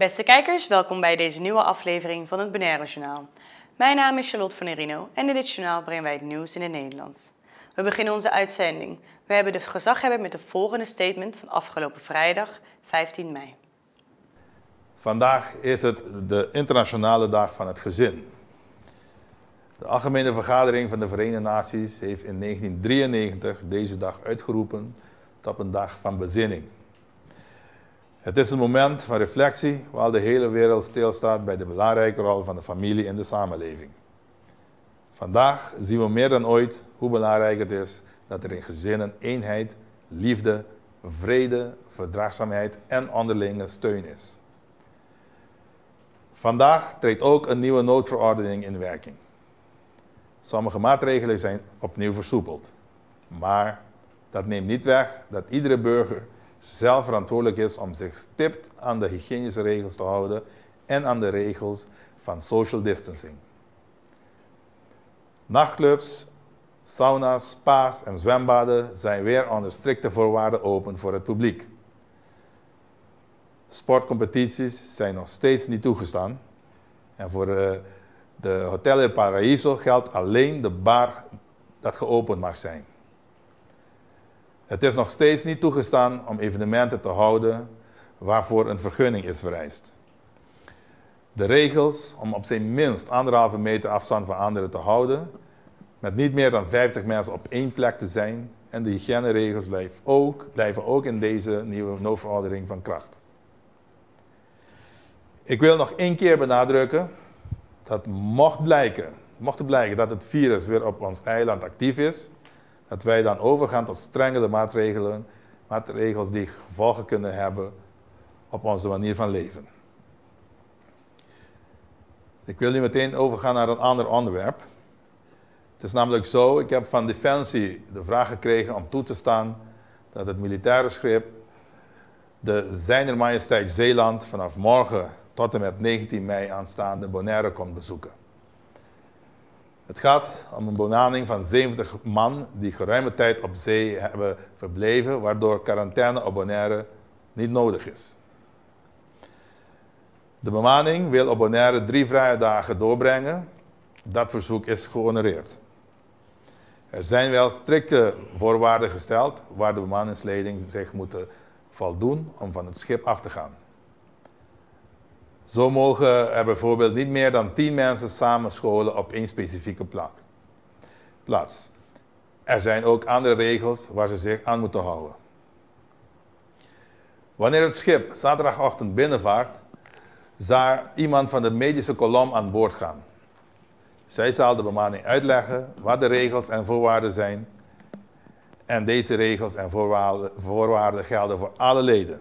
Beste kijkers, welkom bij deze nieuwe aflevering van het Bonaire Journaal. Mijn naam is Charlotte van Erino en in dit journaal brengen wij het nieuws in het Nederlands. We beginnen onze uitzending. We hebben de gezaghebber met de volgende statement van afgelopen vrijdag, 15 mei. Vandaag is het de internationale dag van het gezin. De Algemene Vergadering van de Verenigde Naties heeft in 1993 deze dag uitgeroepen tot een dag van bezinning. Het is een moment van reflectie waar de hele wereld stilstaat bij de belangrijke rol van de familie in de samenleving. Vandaag zien we meer dan ooit hoe belangrijk het is dat er in gezinnen eenheid, liefde, vrede, verdraagzaamheid en onderlinge steun is. Vandaag treedt ook een nieuwe noodverordening in werking. Sommige maatregelen zijn opnieuw versoepeld. Maar dat neemt niet weg dat iedere burger zelf verantwoordelijk is om zich stipt aan de hygiënische regels te houden en aan de regels van social distancing. Nachtclubs, sauna's, spa's en zwembaden zijn weer onder strikte voorwaarden open voor het publiek. Sportcompetities zijn nog steeds niet toegestaan. En voor de Hotel El Paraíso geldt alleen de bar dat geopend mag zijn. Het is nog steeds niet toegestaan om evenementen te houden waarvoor een vergunning is vereist. De regels om op zijn minst 1,5 meter afstand van anderen te houden, met niet meer dan 50 mensen op één plek te zijn en de hygiëneregels blijven ook in deze nieuwe noodverordening van kracht. Ik wil nog 1 keer benadrukken dat mocht blijken dat het virus weer op ons eiland actief is, dat wij dan overgaan tot strengere maatregels die gevolgen kunnen hebben op onze manier van leven. Ik wil nu meteen overgaan naar een ander onderwerp. Het is namelijk zo, ik heb van Defensie de vraag gekregen om toe te staan dat het militaire schip de Zijner Majesteit Zeeland vanaf morgen tot en met 19 mei aanstaande Bonaire komt bezoeken. Het gaat om een bemanning van 70 man die geruime tijd op zee hebben verbleven, waardoor quarantaine op Bonaire niet nodig is. De bemanning wil op Bonaire 3 vrije dagen doorbrengen. Dat verzoek is gehonoreerd. Er zijn wel strikte voorwaarden gesteld waar de bemanningsleiding zich moet voldoen om van het schip af te gaan. Zo mogen er bijvoorbeeld niet meer dan 10 mensen samen scholen op één specifieke plaats. Er zijn ook andere regels waar ze zich aan moeten houden. Wanneer het schip zaterdagochtend binnenvaart, zal iemand van de medische kolom aan boord gaan. Zij zal de bemanning uitleggen wat de regels en voorwaarden zijn. En deze regels en voorwaarden gelden voor alle leden.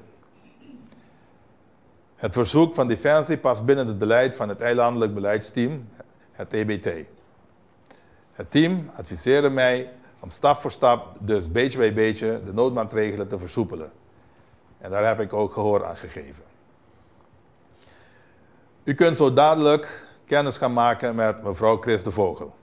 Het verzoek van Defensie past binnen het beleid van het eilandelijk beleidsteam, het EBT. Het team adviseerde mij om stap voor stap, dus beetje bij beetje, de noodmaatregelen te versoepelen. En daar heb ik ook gehoor aan gegeven. U kunt zo dadelijk kennis gaan maken met mevrouw Chris de Vogel.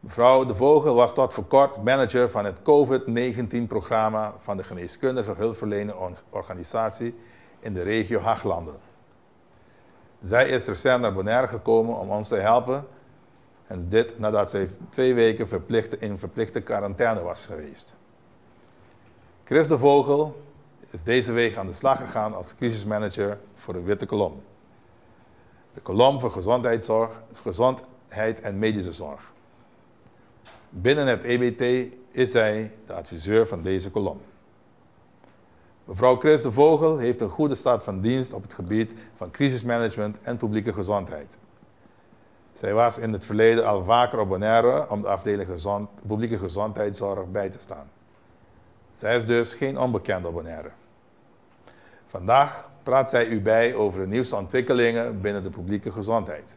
Mevrouw de Vogel was tot voor kort manager van het COVID-19-programma van de geneeskundige hulpverleningsorganisatie in de regio Haaglanden. Zij is recent naar Bonaire gekomen om ons te helpen en dit nadat zij 2 weken in verplichte quarantaine was geweest. Chris de Vogel is deze week aan de slag gegaan als crisismanager voor de Witte Kolom. De kolom voor gezondheid en medische zorg. Binnen het EBT is zij de adviseur van deze kolom. Mevrouw Chris de Vogel heeft een goede staat van dienst op het gebied van crisismanagement en publieke gezondheid. Zij was in het verleden al vaker op Bonaire om de afdeling publieke gezondheidszorg bij te staan. Zij is dus geen onbekende op Bonaire. Vandaag praat zij u bij over de nieuwste ontwikkelingen binnen de publieke gezondheid.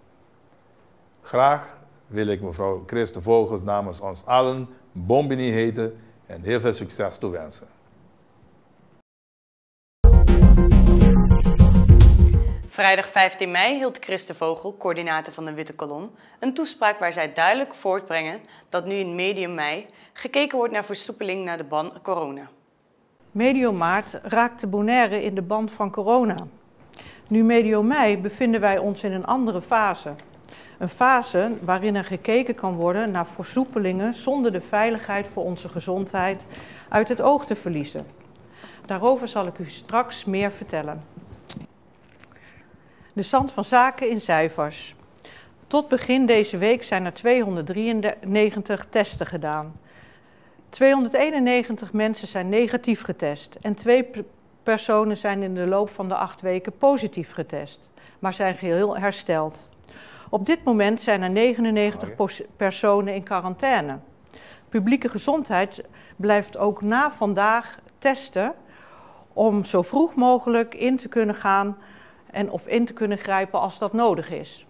Graag wil ik mevrouw Chris de Vogels namens ons allen bon béni heten en heel veel succes toewensen. Vrijdag 15 mei hield Chris de Vogel, coördinator van de Witte Kolom, een toespraak waar zij duidelijk voortbrengen dat nu in medium mei gekeken wordt naar versoepeling naar de ban corona. Medio maart raakte Bonaire in de band van corona. Nu medio mei bevinden wij ons in een andere fase. Een fase waarin er gekeken kan worden naar versoepelingen zonder de veiligheid voor onze gezondheid uit het oog te verliezen. Daarover zal ik u straks meer vertellen. De stand van zaken in cijfers. Tot begin deze week zijn er 293 testen gedaan. 291 mensen zijn negatief getest en 2 personen zijn in de loop van de 8 weken positief getest, maar zijn geheel hersteld. Op dit moment zijn er 99 personen in quarantaine. Publieke gezondheid blijft ook na vandaag testen om zo vroeg mogelijk in te kunnen gaan of in te kunnen grijpen als dat nodig is.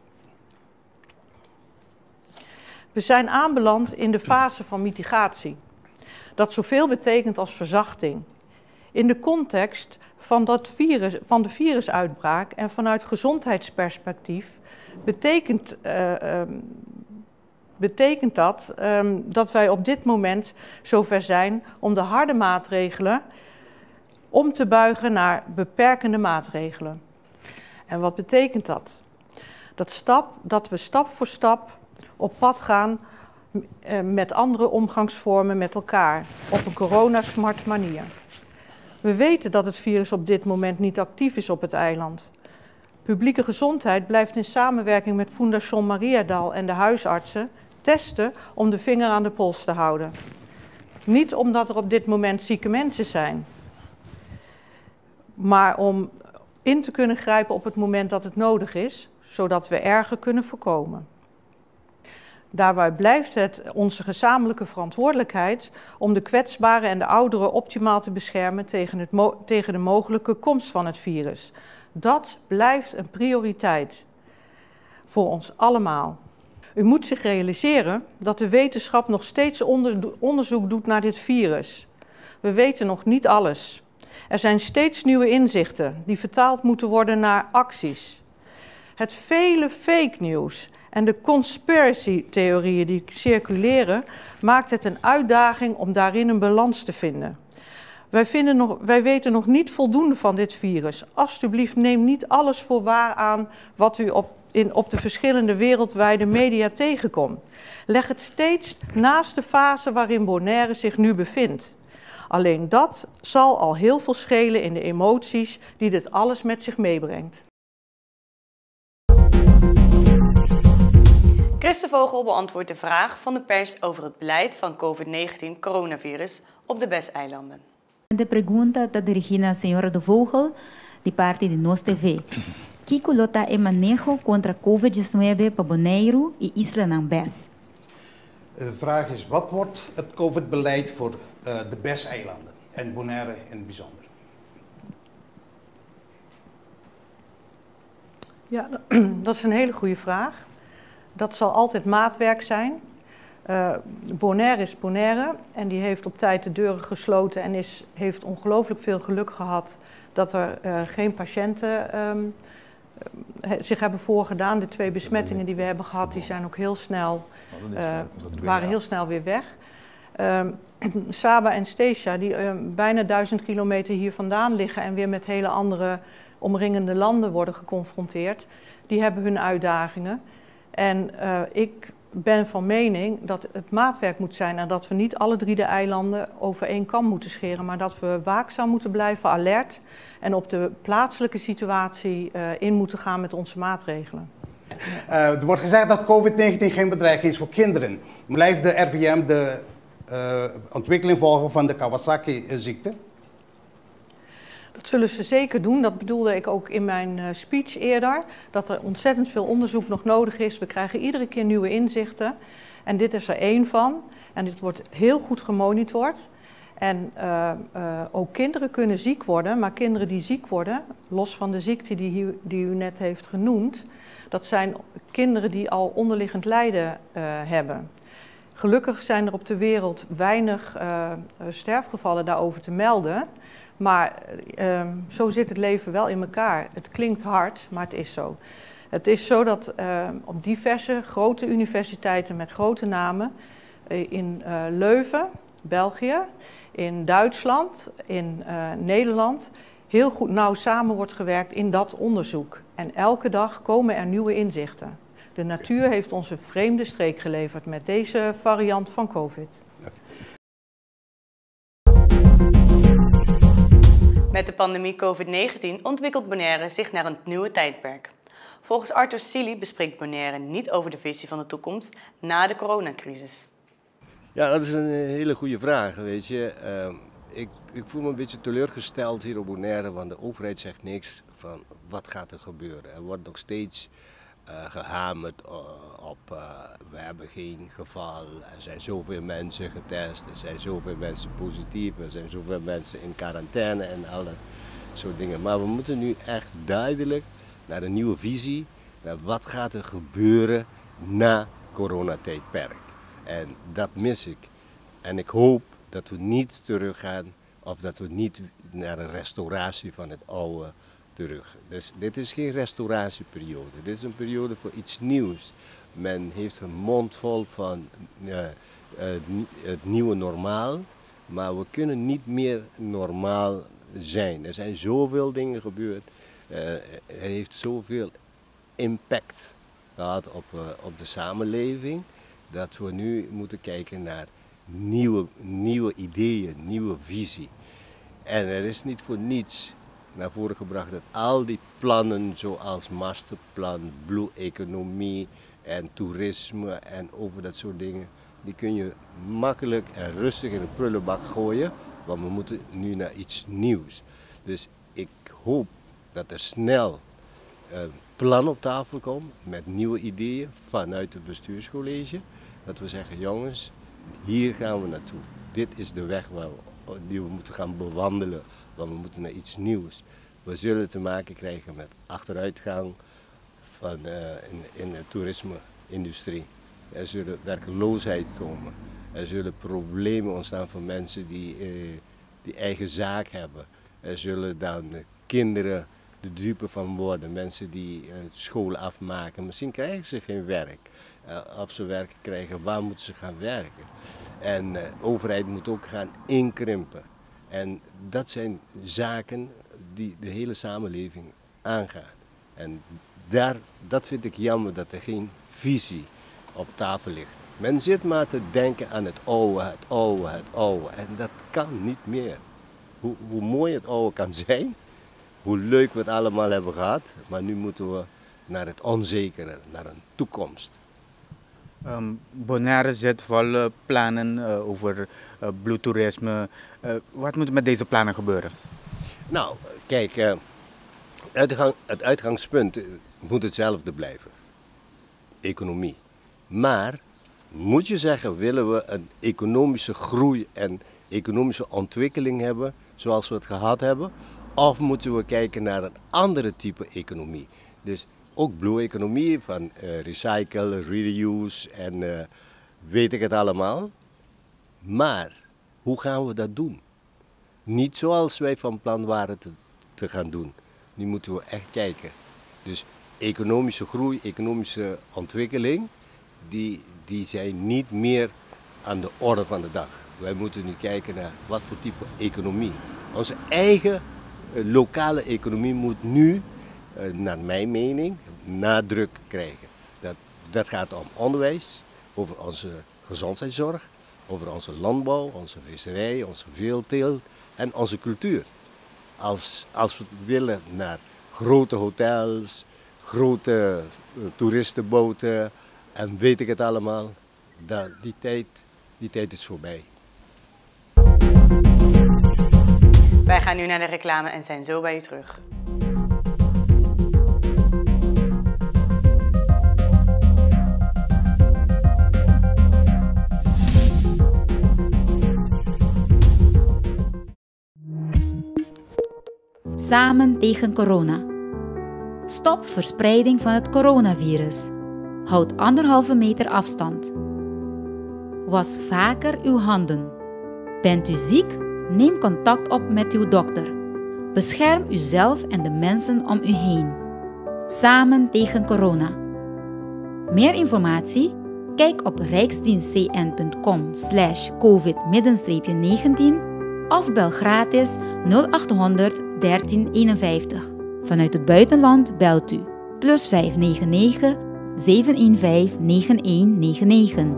We zijn aanbeland in de fase van mitigatie. Dat zoveel betekent als verzachting. In de context van de virusuitbraak en vanuit gezondheidsperspectief betekent dat wij op dit moment zover zijn om de harde maatregelen om te buigen naar beperkende maatregelen. En wat betekent dat? Dat we stap voor stap op pad gaan met andere omgangsvormen met elkaar, op een coronasmart manier. We weten dat het virus op dit moment niet actief is op het eiland. Publieke gezondheid blijft in samenwerking met Fundación Mariadal en de huisartsen testen om de vinger aan de pols te houden. Niet omdat er op dit moment zieke mensen zijn, maar om in te kunnen grijpen op het moment dat het nodig is, zodat we erger kunnen voorkomen. Daarbij blijft het onze gezamenlijke verantwoordelijkheid om de kwetsbaren en de ouderen optimaal te beschermen tegen de mogelijke komst van het virus. Dat blijft een prioriteit voor ons allemaal. U moet zich realiseren dat de wetenschap nog steeds onderzoek doet naar dit virus. We weten nog niet alles. Er zijn steeds nieuwe inzichten die vertaald moeten worden naar acties. Het vele fake news en de conspiracy-theorieën die circuleren, maakt het een uitdaging om daarin een balans te vinden. Wij weten nog niet voldoende van dit virus. Alsjeblieft, neem niet alles voor waar aan wat u op de verschillende wereldwijde media tegenkomt. Leg het steeds naast de fase waarin Bonaire zich nu bevindt. Alleen dat zal al heel veel schelen in de emoties die dit alles met zich meebrengt. Christen Vogel beantwoordt de vraag van de pers over het beleid van COVID-19 coronavirus op de BES-eilanden. De pergunta está dirigida à senhora de Vogel, de parte de Nos TV. Que colota é manejo contra COVID-19 para Bonaire e Isla Nang BES? De vraag is, wat wordt het COVID-beleid voor de BES-eilanden en Bonaire in het bijzonder? Ja, dat is een hele goede vraag. Dat zal altijd maatwerk zijn. Bonaire is Bonaire en die heeft op tijd de deuren gesloten en heeft ongelooflijk veel geluk gehad dat er geen patiënten zich hebben voorgedaan. De 2 besmettingen die we hebben gehad, die zijn ook heel snel, waren heel snel weer weg. Saba en Stesia, die bijna 1000 kilometer hier vandaan liggen en weer met hele andere omringende landen worden geconfronteerd, die hebben hun uitdagingen. En ik ben van mening dat het maatwerk moet zijn en dat we niet alle 3 de eilanden over één kam moeten scheren, maar dat we waakzaam moeten blijven, alert en op de plaatselijke situatie in moeten gaan met onze maatregelen. Er wordt gezegd dat COVID-19 geen bedreiging is voor kinderen. Blijft de RVM de ontwikkeling volgen van de Kawasaki-ziekte? Dat zullen ze zeker doen. Dat bedoelde ik ook in mijn speech eerder. Dat er ontzettend veel onderzoek nog nodig is. We krijgen iedere keer nieuwe inzichten. En dit is er 1 van. En dit wordt heel goed gemonitord. En ook kinderen kunnen ziek worden. Maar kinderen die ziek worden, los van de ziekte die u net heeft genoemd, dat zijn kinderen die al onderliggend lijden hebben. Gelukkig zijn er op de wereld weinig sterfgevallen daarover te melden. Maar zo zit het leven wel in elkaar. Het klinkt hard, maar het is zo. Het is zo dat op diverse grote universiteiten met grote namen in Leuven, België, in Duitsland, in Nederland heel goed nauw samen wordt gewerkt in dat onderzoek. En elke dag komen er nieuwe inzichten. De natuur heeft ons een vreemde streek geleverd met deze variant van COVID. Met de pandemie COVID-19 ontwikkelt Bonaire zich naar een nieuwe tijdperk. Volgens Arthur Sealy bespreekt Bonaire niet over de visie van de toekomst na de coronacrisis. Ja, dat is een hele goede vraag, weet je. Ik voel me een beetje teleurgesteld hier op Bonaire, want de overheid zegt niks van wat gaat er gebeuren. Er wordt nog steeds gehamerd op we hebben geen geval, er zijn zoveel mensen getest, er zijn zoveel mensen positief, er zijn zoveel mensen in quarantaine en al dat soort dingen. Maar we moeten nu echt duidelijk naar een nieuwe visie, naar wat gaat er gebeuren na coronatijdperk. En dat mis ik. En ik hoop dat we niet teruggaan of dat we niet naar een restauratie van het oude terug. Dus dit is geen restauratieperiode. Dit is een periode voor iets nieuws. Men heeft een mond vol van het nieuwe normaal. Maar we kunnen niet meer normaal zijn. Er zijn zoveel dingen gebeurd. Het heeft zoveel impact gehad op de samenleving. Dat we nu moeten kijken naar nieuwe ideeën, nieuwe visie. En er is niet voor niets naar voren gebracht dat al die plannen zoals masterplan, blue economie en toerisme en over dat soort dingen, die kun je makkelijk en rustig in een prullenbak gooien, want we moeten nu naar iets nieuws. Dus ik hoop dat er snel een plan op tafel komt met nieuwe ideeën vanuit het bestuurscollege. Dat we zeggen, jongens, hier gaan we naartoe. Dit is de weg die we moeten gaan bewandelen, want we moeten naar iets nieuws. We zullen te maken krijgen met achteruitgang in de toerisme-industrie. Er zullen werkloosheid komen. Er zullen problemen ontstaan voor mensen die eigen zaak hebben. Er zullen dan kinderen de dupe van worden, mensen die school afmaken. Misschien krijgen ze geen werk. Als ze werk krijgen, waar moeten ze gaan werken? En de overheid moet ook gaan inkrimpen. En dat zijn zaken die de hele samenleving aangaan. En dat vind ik jammer dat er geen visie op tafel ligt. Men zit maar te denken aan het oude, het oude, het oude. En dat kan niet meer. Hoe mooi het oude kan zijn, hoe leuk we het allemaal hebben gehad. Maar nu moeten we naar het onzekere, naar een toekomst. Bonaire zit vol plannen over blue toerisme. Wat moet er met deze plannen gebeuren? Nou, kijk, het uitgangspunt moet hetzelfde blijven. Economie. Maar moet je zeggen, willen we een economische groei en economische ontwikkeling hebben zoals we het gehad hebben? Of moeten we kijken naar een andere type economie? Dus ook blue economie van recycle, reuse en weet ik het allemaal. Maar hoe gaan we dat doen? Niet zoals wij van plan waren te gaan doen. Nu moeten we echt kijken. Dus economische groei, economische ontwikkeling, die zijn niet meer aan de orde van de dag. Wij moeten nu kijken naar wat voor type economie. Onze eigen lokale economie moet nu, naar mijn mening, nadruk krijgen. Dat gaat om onderwijs, over onze gezondheidszorg, over onze landbouw, onze visserij, onze veeteelt en onze cultuur. Als we willen naar grote hotels, grote toeristenboten en weet ik het allemaal, die tijd is voorbij. Wij gaan nu naar de reclame en zijn zo bij u terug. Samen tegen corona. Stop verspreiding van het coronavirus. Houd 1,5 meter afstand. Was vaker uw handen. Bent u ziek? Neem contact op met uw dokter. Bescherm uzelf en de mensen om u heen. Samen tegen corona. Meer informatie? Kijk op rijksdienstcn.com/covid-19 of bel gratis 0800 1351. Vanuit het buitenland belt u +599 715 9199.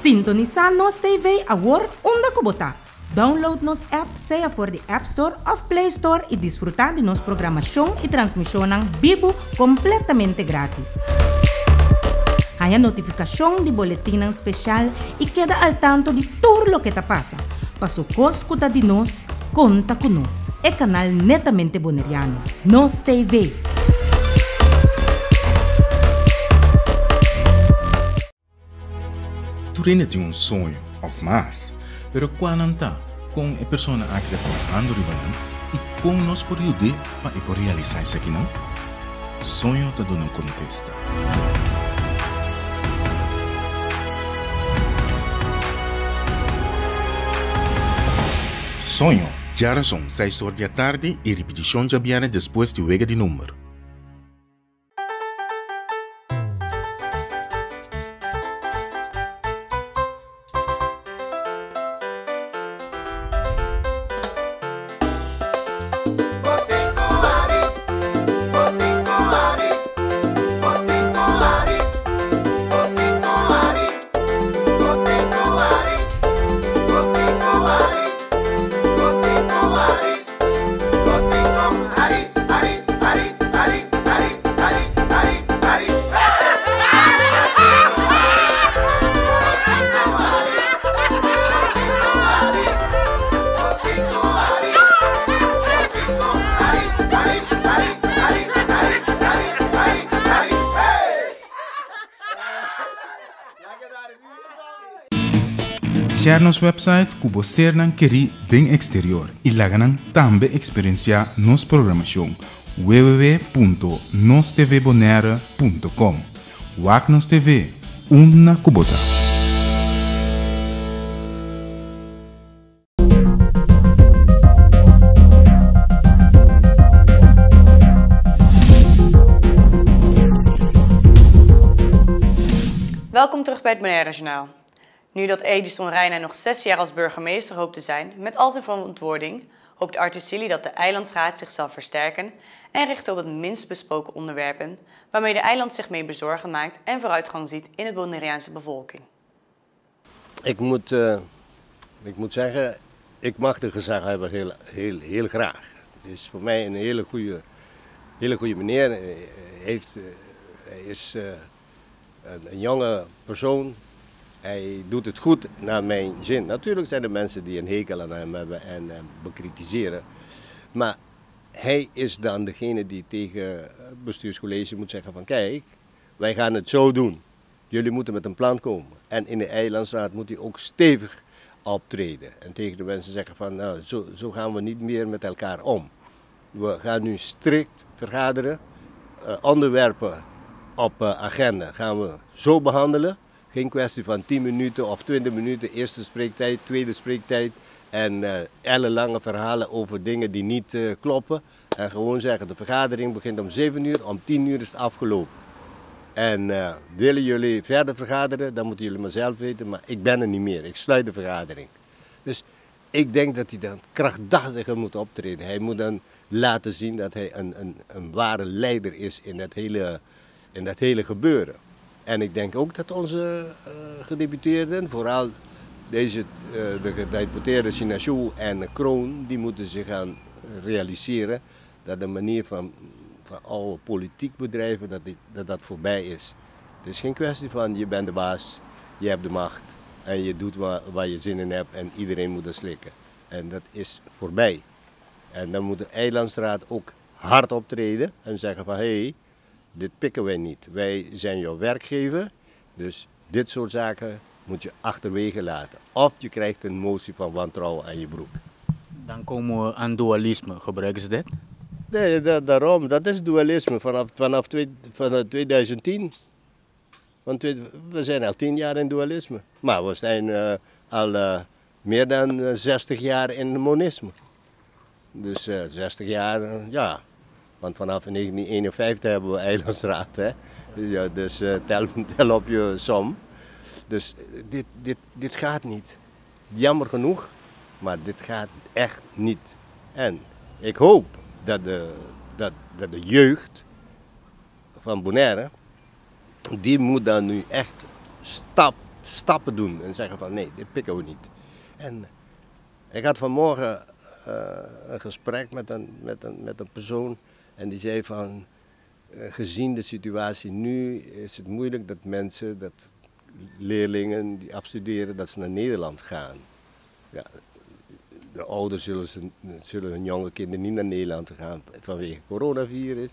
Sintoniza nos TV agora onda Kubota. Download nos app, seja voor de App Store of Play Store e disfrutar de nos programação e transmissão vivo completamente grátis. Há notificação de boletim especial e queda al tanto de tudo o que está passa. Passo coscuta de nós, conta com nós. É canal netamente boneriano. Nos TV. Tu tem sonho of mais, pero quando tá com a pessoa que está trabalhando ribanan e com nós por ajudar para realizar isso aqui não? Sonho te dando contesta. Sonho, já são 6 horas da tarde e repetição já viene depois de wega de número. Share nos website kubo sernan keri ding exterior y laganan tambe experiencia nos programación www.nostvbonaire.com. Wak nos TV, una kubota. Welkom terug bij het Bonaire Journaal. Nu dat Edison Reina nog 6 jaar als burgemeester hoopt te zijn, met al zijn verantwoording, hoopt Artusili dat de Eilandsraad zich zal versterken en richten op het minst besproken onderwerpen, waarmee de eiland zich mee bezorgen maakt en vooruitgang ziet in de Bonaireaanse bevolking. Ik moet zeggen, ik mag de gezaghebber heel graag. Het is voor mij een hele goede meneer. Hij is een jonge persoon. Hij doet het goed naar mijn zin. Natuurlijk zijn er mensen die een hekel aan hem hebben en bekritiseren. Maar hij is dan degene die tegen het bestuurscollege moet zeggen van kijk, wij gaan het zo doen. Jullie moeten met een plan komen. En in de Eilandsraad moet hij ook stevig optreden. En tegen de mensen zeggen van nou, zo gaan we niet meer met elkaar om. We gaan nu strikt vergaderen. Onderwerpen op agenda gaan we zo behandelen. Geen kwestie van 10 minuten of 20 minuten, eerste spreektijd, tweede spreektijd en ellenlange verhalen over dingen die niet kloppen. En gewoon zeggen, de vergadering begint om 7 uur, om 10 uur is het afgelopen. En willen jullie verder vergaderen, dan moeten jullie maar zelf weten, maar ik ben er niet meer, ik sluit de vergadering. Dus ik denk dat hij dan krachtdachtiger moet optreden. Hij moet dan laten zien dat hij een ware leider is in dat hele gebeuren. En ik denk ook dat onze gedeputeerden, vooral de gedeputeerden Sinachou en Kroon, die moeten zich gaan realiseren dat de manier van oude politiek bedrijven, dat voorbij is. Het is geen kwestie van je bent de baas, je hebt de macht en je doet waar je zin in hebt en iedereen moet er slikken. En dat is voorbij. En dan moet de Eilandsraad ook hard optreden en zeggen van hé, dit pikken wij niet. Wij zijn jouw werkgever, dus dit soort zaken moet je achterwege laten. Of je krijgt een motie van wantrouwen aan je broek. Dan komen we aan dualisme. Gebruiken ze dat? Nee, daarom. Dat is dualisme vanaf 2010. Want we zijn al 10 jaar in dualisme. Maar we zijn al meer dan 60 jaar in monisme. Dus 60 jaar, ja. Want vanaf 1951 hebben we Eilandsraad. Hè? Ja, dus tel op je som. Dus dit gaat niet. Jammer genoeg, maar dit gaat echt niet. En ik hoop dat de jeugd van Bonaire, die moet dan nu echt stappen doen en zeggen van nee, dit pikken we niet. En ik had vanmorgen een gesprek met een persoon en die zei van gezien de situatie nu is het moeilijk dat mensen, dat leerlingen die afstuderen, dat ze naar Nederland gaan. Ja, de ouders zullen hun jonge kinderen niet naar Nederland gaan vanwege het coronavirus.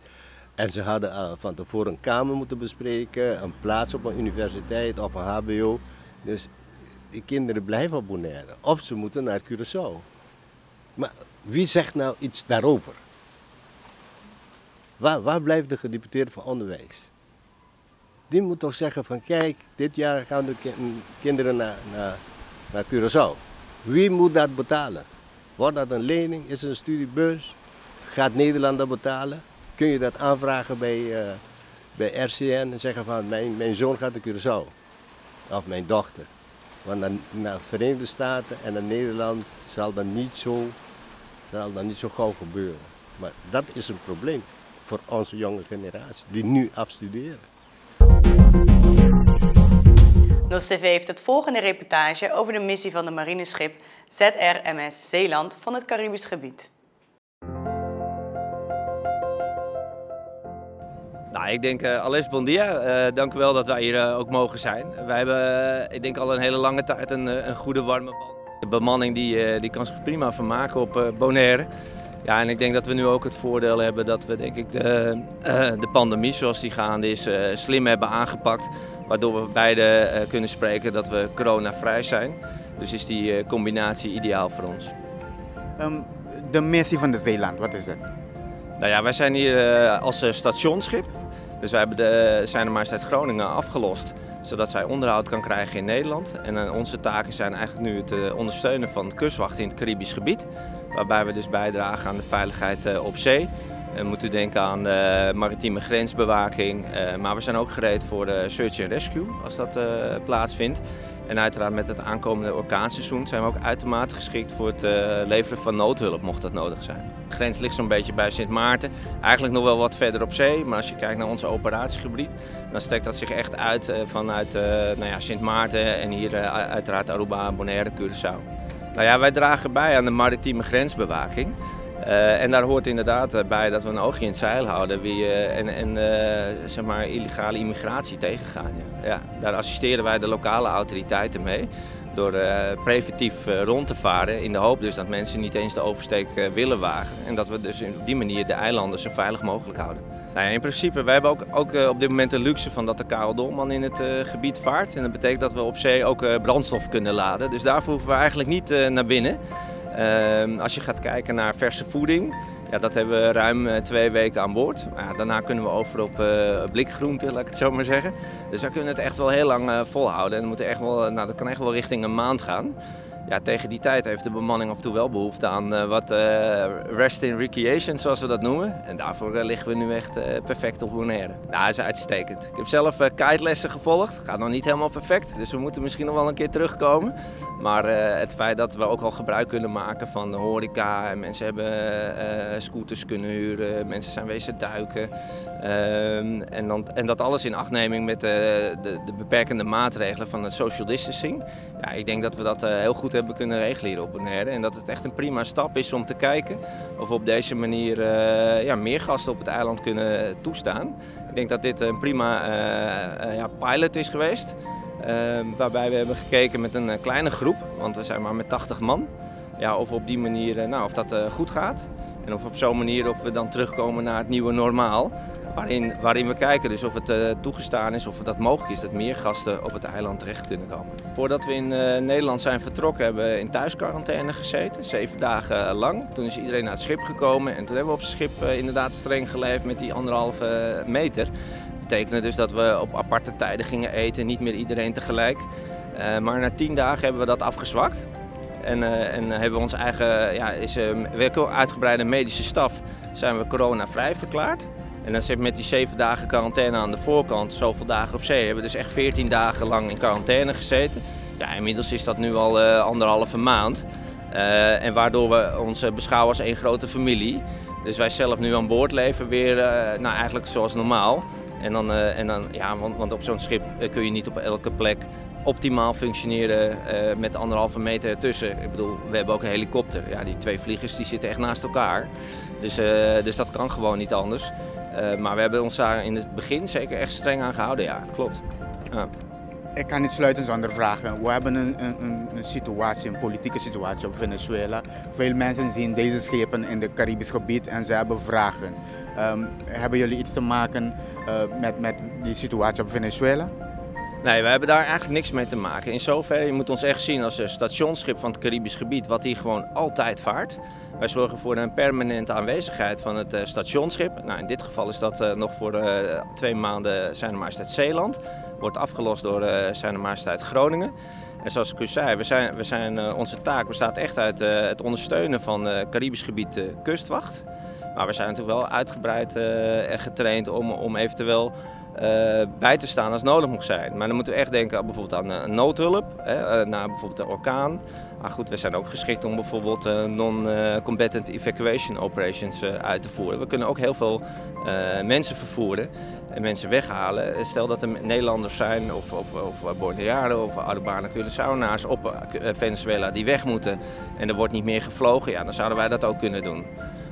En ze hadden van tevoren een kamer moeten bespreken, een plaats op een universiteit of een hbo. Dus die kinderen blijven op Bonaire. Of ze moeten naar Curaçao. Maar wie zegt nou iets daarover? Waar blijft de gedeputeerde van onderwijs? Die moet toch zeggen van kijk, dit jaar gaan de kinderen naar Curaçao. Wie moet dat betalen? Wordt dat een lening? Is het een studiebeurs? Gaat Nederland dat betalen? Kun je dat aanvragen bij RCN en zeggen van mijn zoon gaat naar Curaçao. Of mijn dochter. Want naar de Verenigde Staten en naar Nederland zal dat niet zo gauw gebeuren. Maar dat is een probleem voor onze jonge generatie die nu afstuderen. NOS-TV heeft het volgende reportage over de missie van de marineschip ZRMS Zeeland van het Caribisch gebied. Nou, ik denk allereerst bon dia. Dank u wel dat wij hier ook mogen zijn. Wij hebben, ik denk al een hele lange tijd een goede warme band. De bemanning die kan zich prima vermaken op Bonaire. Ja, en ik denk dat we nu ook het voordeel hebben dat we denk ik de pandemie zoals die gaande is slim hebben aangepakt. Waardoor we beide kunnen spreken dat we coronavrij zijn. Dus is die combinatie ideaal voor ons. De missie van de Zeeland, wat is het? Nou ja, wij zijn hier als stationsschip. Dus wij hebben de Zijne Majesteit Groningen afgelost, zodat zij onderhoud kan krijgen in Nederland. En onze taken zijn eigenlijk nu het ondersteunen van de kustwacht in het Caribisch gebied. Waarbij we dus bijdragen aan de veiligheid op zee. We moeten denken aan de maritieme grensbewaking. Maar we zijn ook gereed voor de search and rescue als dat plaatsvindt. En uiteraard met het aankomende orkaanseizoen zijn we ook uitermate geschikt voor het leveren van noodhulp, mocht dat nodig zijn. De grens ligt zo'n beetje bij Sint Maarten, eigenlijk nog wel wat verder op zee, maar als je kijkt naar ons operatiegebied, dan strekt dat zich echt uit vanuit Sint Maarten en hier uiteraard Aruba, Bonaire, Curaçao. Nou ja, wij dragen bij aan de maritieme grensbewaking. En daar hoort inderdaad bij dat we een oogje in het zeil houden zeg maar illegale immigratie tegengaan. Ja, daar assisteren wij de lokale autoriteiten mee door preventief rond te varen in de hoop dus dat mensen niet eens de oversteek willen wagen. En dat we dus op die manier de eilanden zo veilig mogelijk houden. Nou ja, in principe, wij hebben ook op dit moment de luxe van dat de Karel Dolman in het gebied vaart. En dat betekent dat we op zee ook brandstof kunnen laden. Dus daarvoor hoeven we eigenlijk niet naar binnen. Als je gaat kijken naar verse voeding, ja, dat hebben we ruim 2 weken aan boord. Ja, daarna kunnen we over op blikgroenten, laat ik het zo maar zeggen. Dus wij kunnen het echt wel heel lang volhouden. En dat kan echt wel richting een maand gaan. Ja, tegen die tijd heeft de bemanning af en toe wel behoefte aan wat rest in recreation, zoals we dat noemen. En daarvoor liggen we nu echt perfect op Bonaire. Nou, dat is uitstekend. Ik heb zelf kitelessen gevolgd. Gaat nog niet helemaal perfect, dus we moeten misschien nog wel een keer terugkomen. Maar het feit dat we ook al gebruik kunnen maken van de horeca en mensen hebben scooters kunnen huren, mensen zijn wezen duiken. En dat alles in achtneming met de beperkende maatregelen van het social distancing. Ja, ik denk dat we dat heel goed hebben kunnen regelen hier op Bonaire. En dat het echt een prima stap is om te kijken of we op deze manier meer gasten op het eiland kunnen toestaan. Ik denk dat dit een prima pilot is geweest. Waarbij we hebben gekeken met een kleine groep, want we zijn maar met 80 man. Ja, of we op die manier of dat goed gaat. En of op zo'n manier of we dan terugkomen naar het nieuwe normaal. Waarin we kijken dus of het toegestaan is, of dat mogelijk is dat meer gasten op het eiland terecht kunnen komen. Voordat we in Nederland zijn vertrokken hebben we in thuisquarantaine gezeten, 7 dagen lang. Toen is iedereen naar het schip gekomen en toen hebben we op het schip inderdaad streng geleefd met die 1,5 meter. Dat betekende dus dat we op aparte tijden gingen eten, niet meer iedereen tegelijk. Maar na 10 dagen hebben we dat afgezwakt. En hebben we ons eigen, uitgebreide medische staf zijn we coronavrij verklaard. En dan zit met die 7 dagen quarantaine aan de voorkant, zoveel dagen op zee. We hebben dus echt 14 dagen lang in quarantaine gezeten. Ja, inmiddels is dat nu al 1,5 maand. En waardoor we ons beschouwen als één grote familie. Dus wij zelf nu aan boord leven weer eigenlijk zoals normaal. Want op zo'n schip kun je niet op elke plek optimaal functioneren met 1,5 meter ertussen. Ik bedoel, we hebben ook een helikopter. Ja, die 2 vliegers die zitten echt naast elkaar. Dus dat kan gewoon niet anders. Maar we hebben ons daar in het begin zeker echt streng aan gehouden, ja, klopt. Ja. Ik kan niet sluiten zonder vragen. We hebben een situatie, een politieke situatie op Venezuela. Veel mensen zien deze schepen in het Caribisch gebied en ze hebben vragen. Hebben jullie iets te maken met die situatie op Venezuela? Nee, we hebben daar eigenlijk niks mee te maken. In zoverre, je moet ons echt zien als een stationsschip van het Caribisch gebied, wat hier gewoon altijd vaart. Wij zorgen voor een permanente aanwezigheid van het stationsschip. Nou, in dit geval is dat nog voor 2 maanden Zijne Majesteit Zeeland. Wordt afgelost door Zijne Majesteit Groningen. En zoals ik u zei, onze taak bestaat echt uit het ondersteunen van het Caribisch gebied kustwacht. Maar we zijn natuurlijk wel uitgebreid getraind om eventueel bij te staan als nodig moet zijn. Maar dan moeten we echt denken bijvoorbeeld aan noodhulp, naar bijvoorbeeld een orkaan. Maar goed, we zijn ook geschikt om bijvoorbeeld non-combatant evacuation operations uit te voeren. We kunnen ook heel veel mensen vervoeren en mensen weghalen. Stel dat er Nederlanders zijn of Bornearen of Arubanen, Curaçaonaars op Venezuela die weg moeten en er wordt niet meer gevlogen, ja, dan zouden wij dat ook kunnen doen.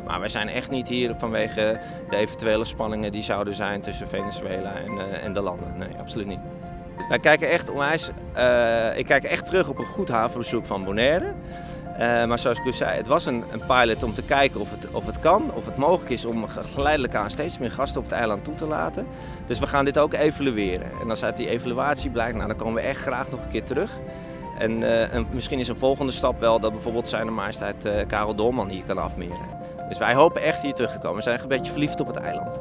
Maar wij zijn echt niet hier vanwege de eventuele spanningen die zouden zijn tussen Venezuela en de landen. Nee, absoluut niet. Wij kijken echt ik kijk echt terug op een goed havenbezoek van Bonaire. Maar zoals ik u zei, het was een pilot om te kijken of het kan, of het mogelijk is om geleidelijk aan steeds meer gasten op het eiland toe te laten. Dus we gaan dit ook evalueren. En als uit die evaluatie blijkt, nou, dan komen we echt graag nog een keer terug. En misschien is een volgende stap wel dat bijvoorbeeld Zijne Majesteit Karel Doorman hier kan afmeren. Dus wij hopen echt hier terug te komen. We zijn een beetje verliefd op het eiland.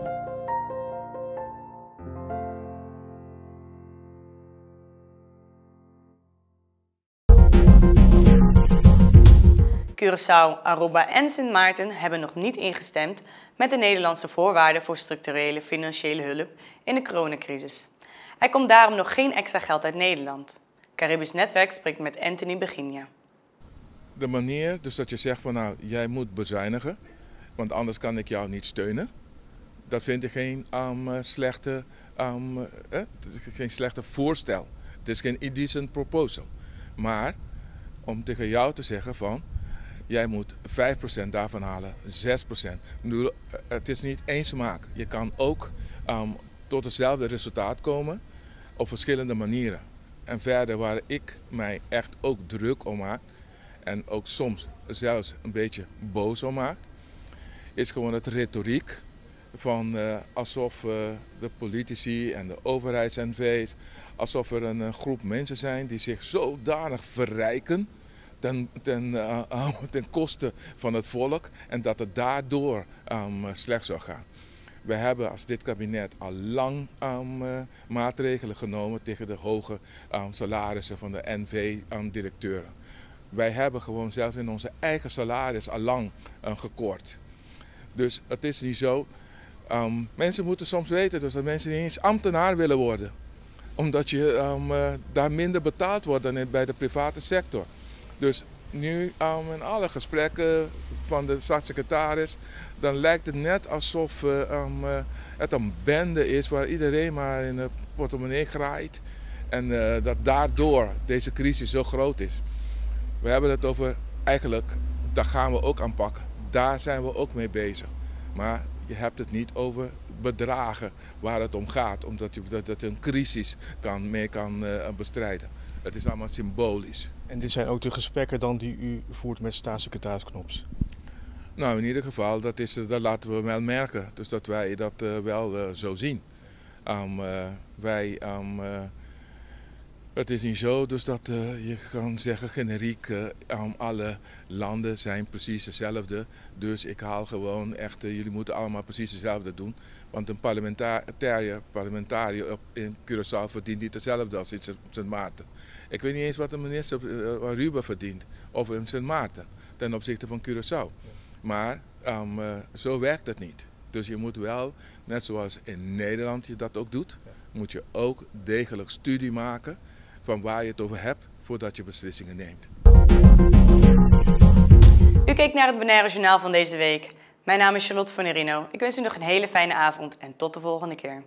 Curaçao, Aruba en Sint Maarten hebben nog niet ingestemd met de Nederlandse voorwaarden voor structurele financiële hulp in de coronacrisis. Er komt daarom nog geen extra geld uit Nederland. Caribisch Netwerk spreekt met Anthony Beginia. De manier, dus dat je zegt van nou, jij moet bezuinigen, want anders kan ik jou niet steunen. Dat vind ik geen slechte voorstel. Het is geen indecent proposal. Maar om tegen jou te zeggen van, jij moet 5% daarvan halen, 6%. Het is niet één smaak. Je kan ook tot hetzelfde resultaat komen op verschillende manieren. En verder waar ik mij echt ook druk om maak en ook soms zelfs een beetje boos om maak, is gewoon het retoriek van alsof de politici en de overheids-NV's, alsof er een groep mensen zijn die zich zodanig verrijken ten koste van het volk en dat het daardoor slecht zou gaan. We hebben als dit kabinet al lang maatregelen genomen tegen de hoge salarissen van de NV-directeuren. Wij hebben gewoon zelfs in onze eigen salaris al lang gekort. Dus het is niet zo. Mensen moeten soms weten dus dat mensen niet eens ambtenaar willen worden. Omdat je daar minder betaald wordt dan bij de private sector. Dus nu in alle gesprekken van de staatssecretaris, dan lijkt het net alsof het een bende is waar iedereen maar in de portemonnee graait. En dat daardoor deze crisis zo groot is. We hebben het over, eigenlijk, daar gaan we ook aan pakken. Daar zijn we ook mee bezig. Maar je hebt het niet over bedragen waar het om gaat, omdat je dat een crisis mee kan bestrijden. Het is allemaal symbolisch. En dit zijn ook de gesprekken dan die u voert met staatssecretaris Knops? Nou, in ieder geval, dat laten we wel merken. Dus dat wij dat wel zo zien. Het is niet zo dus dat je kan zeggen generiek, alle landen zijn precies hetzelfde. Dus ik haal gewoon echt, jullie moeten allemaal precies hetzelfde doen. Want een parlementariër in Curaçao verdient niet hetzelfde als in Sint Maarten. Ik weet niet eens wat de minister Ruben verdient, of in Sint Maarten, ten opzichte van Curaçao. Maar zo werkt het niet. Dus je moet wel, net zoals in Nederland je dat ook doet, moet je ook degelijk studie maken van waar je het over hebt voordat je beslissingen neemt. U keek naar het Bonaire Journaal van deze week. Mijn naam is Charlotte van Nerino. Ik wens u nog een hele fijne avond en tot de volgende keer.